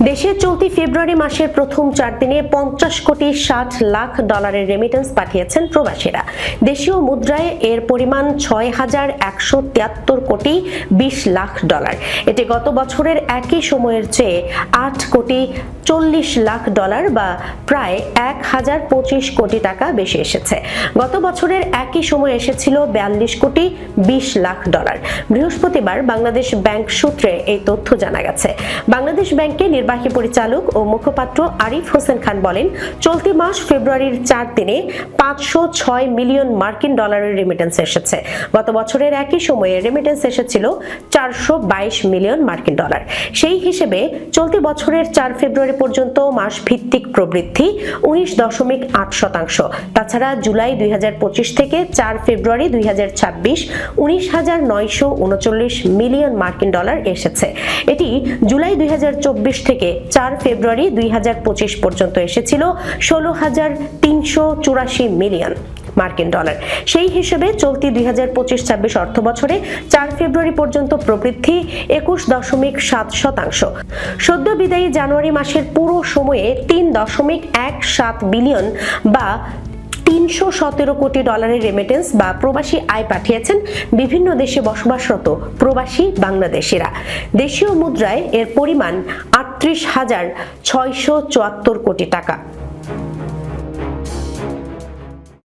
দেশে চলতি ফেব্রুয়ারি মাসের প্রথম 4 দিনে 50 কোটি 60 লাখ ডলারের রেমিটেন্স পাঠিয়েছেন প্রবাসীরা। দেশীয় মুদ্রায় এর পরিমাণ 6173 কোটি 20 লাখ ডলার। এটি গত বছরের একই সময়ের চেয়ে 8 কোটি 40 লাখ ডলার বা প্রায় 1025 কোটি টাকা বেশি এসেছে। গত বছরের একই সময়ে এসেছিল 42 কোটি 20 লাখ ডলার। বৃহস্পতিবার বাংলাদেশ ব্যাংক সূত্রে এই তথ্য জানা গেছে। বাংলাদেশ ব্যাংকের নির্বাহী পরিচালক ও মুখপাত্র আরিফ হোসেন খান বলেন, চলতি মাস ফেব্রুয়ারির 4 দিনে 506 মিলিয়ন মার্কিন ডলারের রেমিটেন্স এসেছে। গত বছরের একই সময়ে রেমিটেন্স এসেছিল 422 মিলিয়ন মার্কিন ডলার। সেই হিসেবে চলতি বছরের 4 ফেব্রুয়ারি পর্যন্ত মাস ভিত্তিক প্রবৃদ্ধি 19.8%। তাছাড়া জুলাই 2025 থেকে 4 ফেব্রুয়ারি 2026 19,939 মিলিয়ন মার্কিন ডলার এসেছে। এটি জুলাই 2024 থেকে 4 ফেব্রুয়ারি 2025 পর্যন্ত এসেছিল 16,384 মিলিয়ন মার্কিন ডলার। সেই হিসেবে চলতি 2025-26 অর্থ বছরে 4 ফেব্রুয়ারি পর্যন্ত প্রবৃদ্ধি 21.7%। সদ্য বিদায়ী জানুয়ারি মাসের পুরো সময়ে 3.17 বিলিয়ন বা 317 কোটি ডলারের রেমিটেন্স বা প্রবাসী আয় পাঠিয়েছেন বিভিন্ন দেশে বসবাসরত প্রবাসী বাংলাদেশিরা। দেশীয় মুদ্রায় এর পরিমাণ 38,674 কোটি টাকা।